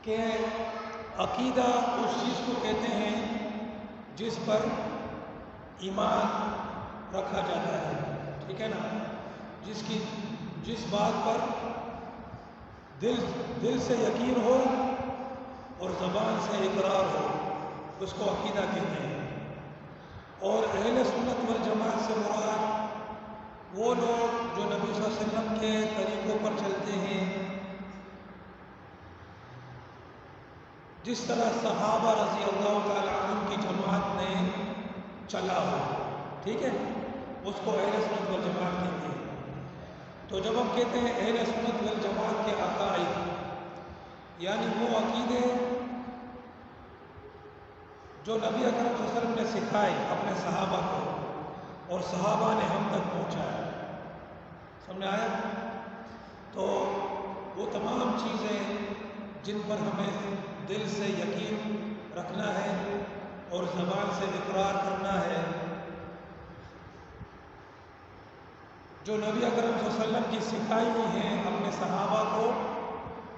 کہ عقیدہ اس چیز کو کہتے ہیں جس پر ایمان رکھا جاتا ہے، ٹھیک ہے نا، جس بات پر دل سے یقین ہو اور زبان سے اقرار ہو، اس کو عقیدہ کہتے ہیں۔ اور اہل سنت والجماعت سے مراد وہ لوگ جو نبی صلی اللہ علیہ وسلم کے طریقوں پر چلتے ہیں، جس طرح صحابہ رضی اللہ تعالیٰ عنہ کی جماعت نے چلا ہو، ٹھیک ہے، اس کو اہل سنت والجماعت کہتے ہیں۔ تو جب ہم کہتے ہیں اہل سنت والجماعت کے عقائد، یعنی وہ عقیدے جو نبی اکرم صلی اللہ علیہ وسلم نے سکھائے اپنے صحابہ کو اور صحابہ نے ہم تک پہنچایا، سمجھ آیا؟ تو وہ تمام چیزیں جن پر ہمیں دل سے یقین رکھنا ہے اور زبان سے اقرار کرنا ہے، جو نبی اکرم صلی اللہ علیہ وسلم کی سکھائی ہوئی ہیں اپنے صحابہ کو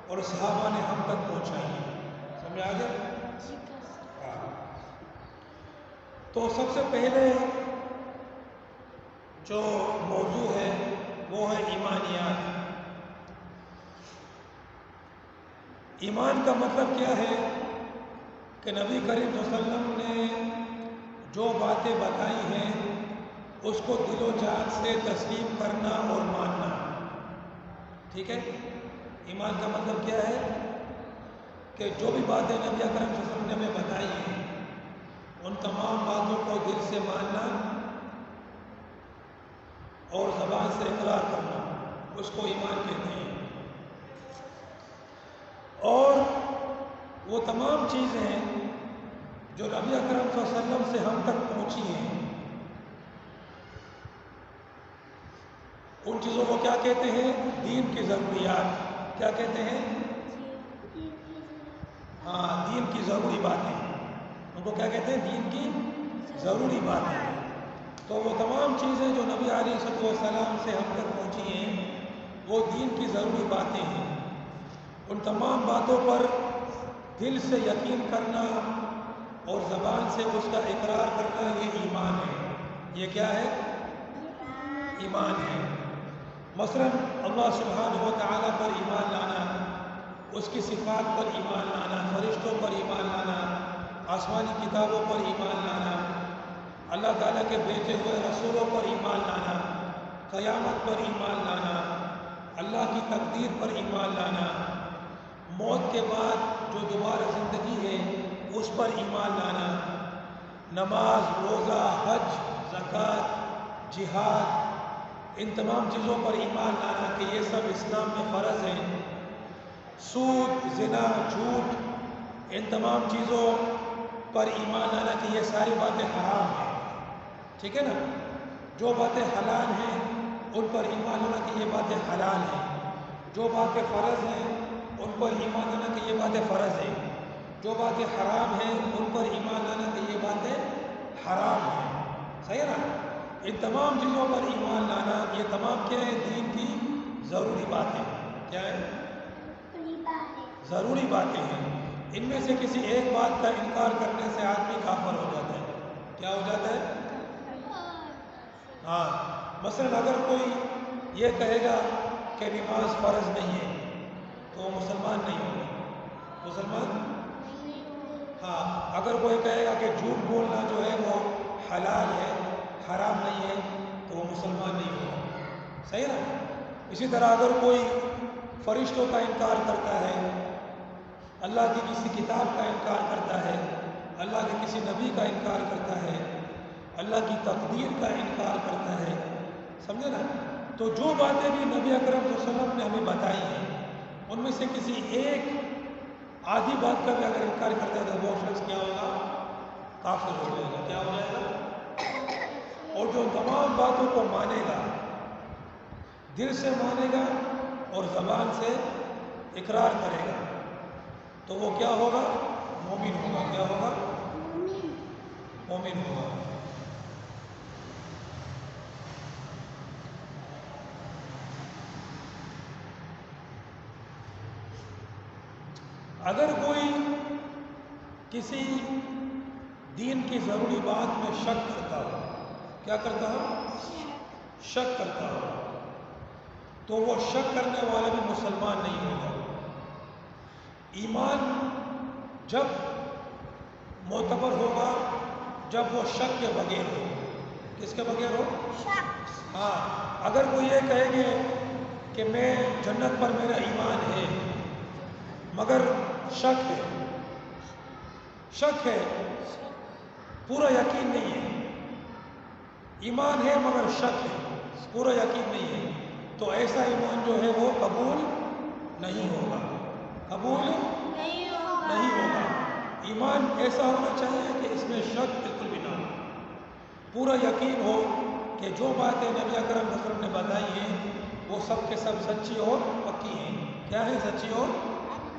اور صحابہ نے ہم تک پہنچائی ہیں، سمجھ آ گیا؟ تو سب سے پہلے جو موضوع ہے وہ ہے ایمانیات۔ ایمان کا مطلب کیا ہے کہ نبی کریم صلی اللہ علیہ وسلم نے جو باتیں بتائی ہیں اس کو دل و جان سے تسلیم کرنا اور ماننا، ٹھیک ہے؟ ایمان کا مطلب کیا ہے کہ جو بھی باتیں نبی اکرم صلی اللہ علیہ وسلم نے ہمیں بتائی ہیں ان تمام باتوں کو دل سے ماننا اور زبان سے اقرار کرنا، اس کو ایمان کہتے ہیں۔ اور وہ تمام چیزیں جو نبی اکرم صلی اللہ علیہ وسلم سے ہم تک پہنچی ہیں، ان چیزوں کو کیا کہتے ہیں؟ دین کی ضروریات۔ کیا کہتے ہیں؟ دین کی ضروری باتیں، ان کو کیا کہتے ہیں؟ دین کی ضروری باتیں۔ تو وہ تمام چیزیں جو نبی علیہ السلام سے ہم تک پہنچی ہیں وہ دین کی ضروری باتیں ہیں۔ ان تمام باتوں پر دل سے یقین کرنا اور زبان سے اس کا اقرار کرنا، یہ ایمان ہے۔ یہ کیا ہے؟ ایمان ہے۔ مثلا اللہ سبحانہ و تعالیٰ پر ایمان لانا، اس کی صفات پر ایمان لانا، فرشتوں پر ایمان لانا، آسمانی کتابوں پر ایمان لانا، اللہ تعالیٰ کے بھیجے ہوئے رسولوں پر ایمان لانا، قیامت پر ایمان لانا، اللہ کی تقدیر پر ایمان لانا، موت کے بعد جو دوبارہ زندگی ہے اس پر ایمان لانا، نماز، روزہ، حج، زکوٰۃ، جہاد، ان تمام چیزوں پر ایمان لانا کہ یہ سب اسلام میں فرض ہیں، سود، زنا، جھوٹ، ان تمام چیزوں پر ایمان لانا کہ یہ ساری باتیں حرام ہیں، ٹھیک ہے نا؟ جو باتیں حلال ہیں ان پر ایمان لانا کہ یہ باتیں حلال ہیں، جو باتیں فرض ہیں ان پر ایمان لانا کہ یہ باتیں فرض ہیں، جو باتیں حرام ہیں ان پر ایمان لانا کہ یہ باتیں حرام ہیں، صحیح ہے نا؟ ان تمام چیزوں پر ایمان لانا، یہ تمام کیا ہے؟ دین کی ضروری باتیں۔ کیا ہے؟ ضروری باتیں ہیں۔ ان میں سے کسی ایک بات کا انکار کرنے سے آدمی کافر ہو جاتا ہے۔ کیا ہو جاتا ہے؟ مثلا اگر کوئی یہ کہے گا کہ نماز فرض نہیں ہے تو وہ مسلمان نہیں ہوگا، مسلمان؟ اگر کوئی کہے گا کہ جھوٹ بولنا جو ہے وہ حلال ہے، حرام نہیں ہے، تو وہ مسلمان نہیں ہوگا، صحیح ہے نا؟ اسی طرح اگر کوئی فرشتوں کا انکار کرتا ہے، اللہ کی کسی کتاب کا انکار کرتا ہے، اللہ کے کسی نبی کا انکار کرتا ہے، اللہ کی تقدیر کا انکار کرتا ہے، سمجھے نا؟ تو جو باتیں بھی نبی اکرم صلی اللہ علیہ وسلم نے ہمیں بتائی ہیں ان میں سے کسی ایک آدھی بات کا بھی اگر انکار کرتا ہے تو وہ شخص کیا ہوگا؟ کافر ہو جائے گا۔ کیا ہو جائے گا؟ اور جو تمام باتوں کو مانے گا، دل سے مانے گا اور زبان سے اقرار کرے گا تو وہ کیا ہوگا؟ مومن ہوگا۔ کیا ہوگا؟ مومن ہوگا۔ اگر کوئی کسی دین کی ضروری بات میں شک کرتا ہو، کیا کرتا ہو؟ شک کرتا ہو، تو وہ شک کرنے والا بھی مسلمان نہیں ہوگا۔ ایمان جب معتبر ہوگا جب وہ شک کے بغیر ہو۔ کس کے بغیر ہو؟ ہاں، اگر کوئی یہ کہے گے کہ میں جنت پر میرا ایمان ہے مگر شک ہے، شک ہے، پورا یقین نہیں ہے، ایمان ہے مگر شک ہے، پورا یقین نہیں ہے، تو ایسا ایمان جو ہے وہ قبول نہیں ہوگا، قبول نہیں ہوگا۔ ایمان ایسا ہونا چاہیے کہ اس میں شک بالکل بھی نہ ہو، پورا یقین ہو کہ جو باتیں نبی اکرم صلی اللہ علیہ وسلم نے بتائی ہیں وہ سب کے سب سچی اور پکی ہیں۔ کیا ہے؟ سچی اور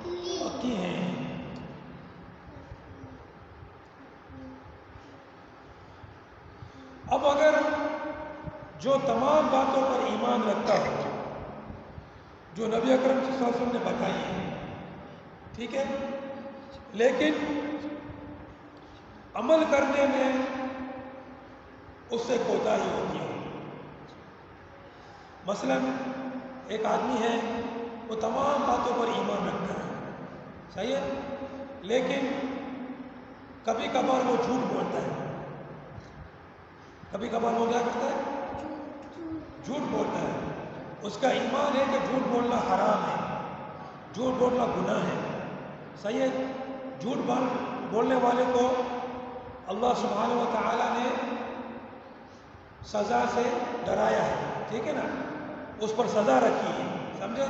پکی ہیں۔ اب اگر جو تمام باتوں پر ایمان رکھتا ہو جو نبی اکرم صلی اللہ علیہ وسلم نے بتائی ہے، ٹھیک ہے، لیکن عمل کرنے میں اس سے کوتاہی ہوتی ہے۔ مثلا ایک آدمی ہے، وہ تمام باتوں پر ایمان رکھتا ہے، صحیح ہے، لیکن کبھی کبھار وہ جھوٹ بولتا ہے، کبھی کبھار وہ کیا کرتا ہے؟ جھوٹ بولتا ہے۔ اس کا ایمان ہے کہ جھوٹ بولنا حرام ہے، جھوٹ بولنا گناہ ہے، صحیح ہے۔ جھوٹ بولنے والے کو اللہ سبحانہ و تعالیٰ نے سزا سے ڈرایا ہے، ٹھیک ہے نا، اس پر سزا رکھی ہے، سمجھے؟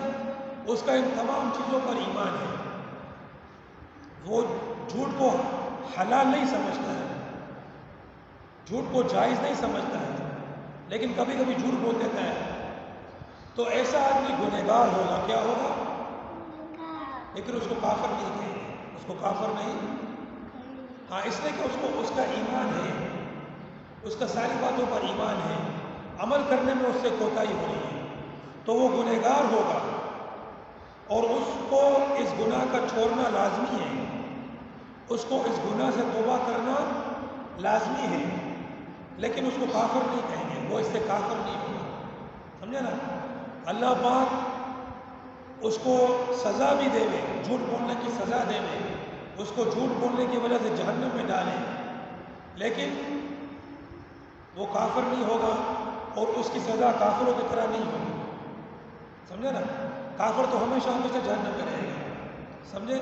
اس کا ان تمام چیزوں پر ایمان ہے، وہ جھوٹ کو حلال نہیں سمجھتا ہے، جھوٹ کو جائز نہیں سمجھتا ہے، لیکن کبھی کبھی جھوٹ بول دیتا ہے، تو ایسا آدمی گنہگار ہوگا۔ کیا ہوگا؟ لیکن اس کو کافر نہیں کہیں گے، اس کو کافر نہیں، ہاں، اس لیے کہ اس کا ایمان ہے، اس کا ساری باتوں پر ایمان ہے، عمل کرنے میں اس سے کوتاہی ہو رہی ہے، تو وہ گنہگار ہوگا اور اس کو اس گناہ کا چھوڑنا لازمی ہے، اس کو اس گناہ سے توبہ کرنا لازمی ہے، لیکن اس کو کافر نہیں کہیں گے، وہ اس سے کافر نہیں ہوگا، سمجھے نا۔ اللہ پاک اس کو سزا بھی دے گے، جھوٹ بولنے کی سزا دے گے، اس کو جھوٹ بولنے کی وجہ سے جہنم میں ڈالے، لیکن وہ کافر نہیں ہوگا اور اس کی سزا کافروں کی طرح نہیں ہوگی، سمجھے نا۔ کافر تو ہمیشہ ہمیشہ جہنم میں رہے گا، سمجھے،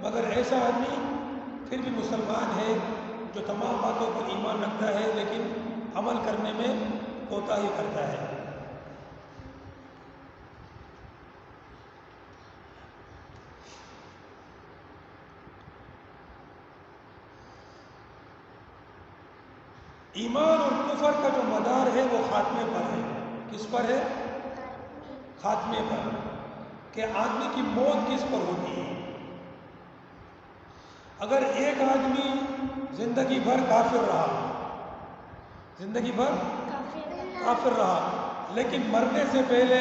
مگر ایسا آدمی پھر بھی مسلمان ہے جو تمام باتوں پر ایمان رکھتا ہے لیکن عمل کرنے میں کوتاہی کرتا ہے۔ ایمان اور کفر کا جو مدار ہے وہ خاتمے پر ہے۔ کس پر ہے؟ خاتمے پر، کہ آدمی کی موت کس پر ہوتی ہے۔ اگر ایک آدمی زندگی بھر کافر رہا، زندگی بھر کافر رہا، لیکن مرنے سے پہلے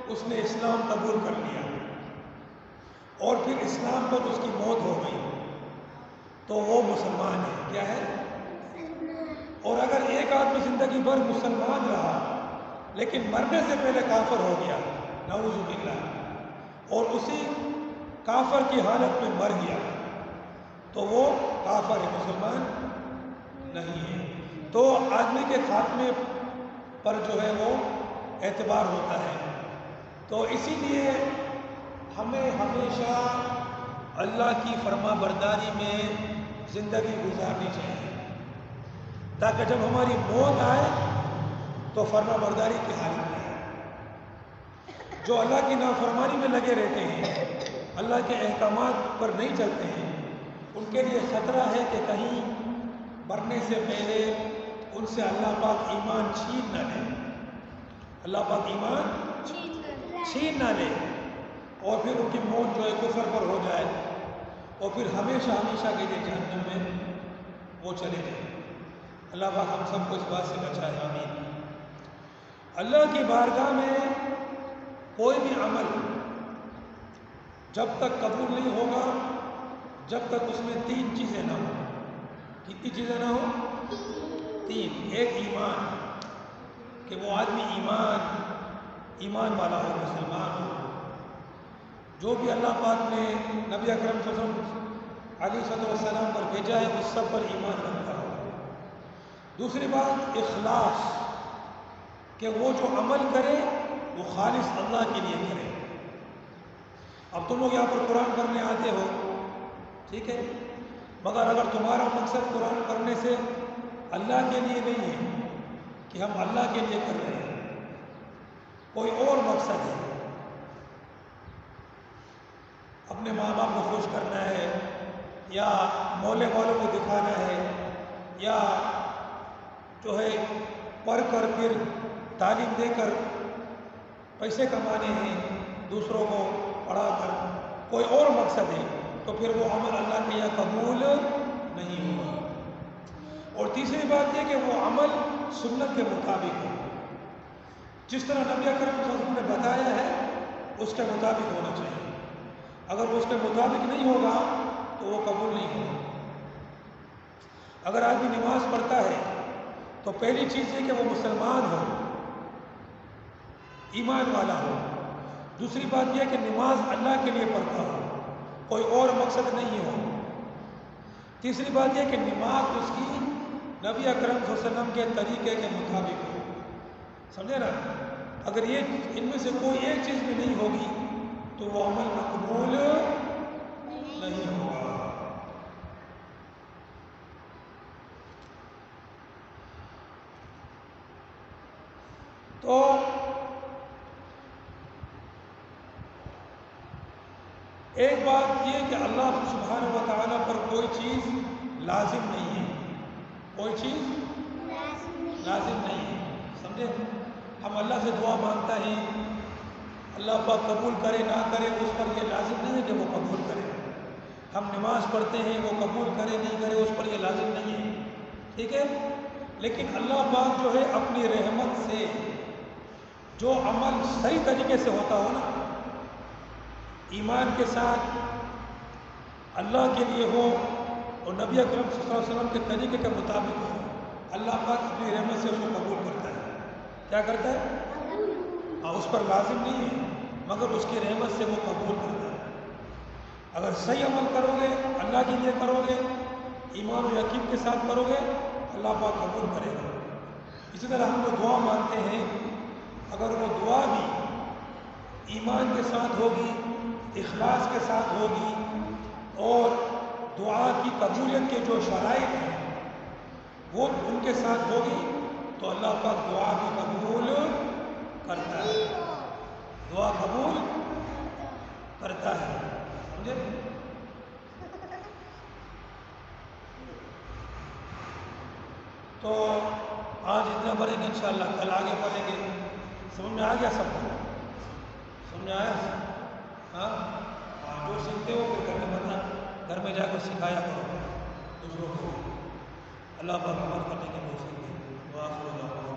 اس نے اسلام قبول کر لیا اور پھر اسلام پر اس کی موت ہو گئی، تو وہ مسلمان ہے۔ کیا ہے؟ اور اگر ایک آدمی زندگی بھر مسلمان رہا لیکن مرنے سے پہلے کافر ہو گیا، نعوذ باللہ، اور اسی کافر کی حالت میں مر گیا، تو وہ کافر ہے، مسلمان نہیں ہے۔ تو آدمی کے خاتمے پر جو ہے وہ اعتبار ہوتا ہے۔ تو اسی لیے ہمیں ہمیشہ اللہ کی فرما برداری میں زندگی گزارنی چاہیے، تاکہ جب ہماری موت آئے تو فرما برداری کی حالت میں آئے۔ جو اللہ کی نافرمانی میں لگے رہتے ہیں، اللہ کے احکامات پر نہیں چلتے ہیں، ان کے لیے خطرہ ہے کہ کہیں مرنے سے پہلے ان سے اللہ پاک ایمان چھین نہ لے، اللہ پاک ایمان چھین نہ لے، اور پھر ان کی موت جو ہے کفر پر ہو جائے اور پھر ہمیشہ ہمیشہ کے لیے جہنم میں وہ چلے جائیں۔ اللہ پاک ہم سب کو اس بات سے بچائے، آمین۔ اللہ کی بارگاہ میں کوئی بھی عمل جب تک قبول نہیں ہوگا جب تک اس میں 3 چیزیں نہ ہوں. کتنی چیزیں نہ ہوں؟ 3. ایک ایمان، کہ وہ آدمی ایمان والا ہو، مسلمان ہو. جو بھی اللہ پاک نے نبی اکرم صلی اللہ علیہ وسلم پر بھیجا ہے اس سب پر ایمان رکھتا ہو. دوسری بات اخلاص، کہ وہ جو عمل کرے وہ خالص اللہ کے لیے کرے. اب تم لوگ یہاں پر قرآن پڑھنے آتے ہو، ٹھیک ہے، مگر اگر تمہارا مقصد قرآن پڑھنے سے اللہ کے لیے نہیں ہے کہ ہم اللہ کے لیے کر رہے ہیں، کوئی اور مقصد ہے، اپنے ماں باپ کو خوش کرنا ہے یا مولے والوں کو دکھانا ہے یا جو ہے پڑھ کر پھر تعلیم دے کر پیسے کمانے ہیں دوسروں کو پڑھا کر، کوئی اور مقصد ہے، تو پھر وہ عمل اللہ کے یہاں قبول نہیں ہوگا. اور تیسری بات یہ کہ وہ عمل سنت کے مطابق ہو، جس طرح نبی اکرم صلی اللہ علیہ وسلم نے بتایا ہے اس کے مطابق ہونا چاہیے. اگر وہ اس کے مطابق نہیں ہوگا تو وہ قبول نہیں ہوگا. اگر آدمی نماز پڑھتا ہے تو پہلی چیز یہ کہ وہ مسلمان ہو، ایمان والا ہو. دوسری بات یہ کہ نماز اللہ کے لیے پڑھتا ہو، کوئی اور مقصد نہیں ہو. تیسری بات یہ کہ نماز اس کی نبی اکرم صلی اللہ علیہ وسلم کے طریقے کے مطابق ہو. سمجھے نا؟ اگر یہ ان میں سے کوئی ایک چیز بھی نہیں ہوگی تو وہ عمل مقبول نہیں ہوگا. تو ایک بات یہ کہ اللہ سبحانہ و تعالیٰ پر کوئی چیز لازم نہیں ہے، کوئی چیز لازم نہیں ہے. سمجھے؟ ہم اللہ سے دعا مانگتا ہے، اللہ پاک قبول کرے نہ کرے اس پر یہ لازم نہیں ہے کہ وہ قبول کرے. ہم نماز پڑھتے ہیں، وہ قبول کرے نہیں کرے اس پر یہ لازم نہیں ہے، ٹھیک ہے. لیکن اللہ پاک جو ہے اپنی رحمت سے جو عمل صحیح طریقے سے ہوتا ہو نا، ایمان کے ساتھ اللہ کے لیے ہو اور نبی اکرم صلی اللہ علیہ وسلم کے طریقے کے مطابق ہو، اللہ پاک اپنی رحمت سے اس کو قبول کرتا ہے. کیا کرتا ہے؟ ہاں، اس پر لازم نہیں ہے مگر اس کی رحمت سے وہ قبول کرتا ہے. اگر صحیح عمل کرو گے، اللہ کے لیے کرو گے، ایمان و یقین کے ساتھ کرو گے، اللہ پاک قبول کرے گا. اسی طرح ہم جو دعا مانگتے ہیں، اگر وہ دعا بھی ایمان کے ساتھ ہوگی، اخلاص کے ساتھ ہوگی اور دعا کی قبولیت کے جو شرائط ہیں وہ ان کے ساتھ ہوگی تو اللہ پاک دعا بھی قبول کرتا ہے، دعا قبول کرتا ہے. سمجھے؟ تو آج اتنا پڑھیں گے، انشاءاللہ کل آگے پڑھیں گے. سمجھ میں آ گیا سب کو؟ سمجھ میں آیا؟ ہاں، جو سیکھتے ہو پھر گھر میں بتا، گھر میں جا کر سکھایا کرو دوسروں کو. اللہ پاک عمل کرنے کی توفیق دے.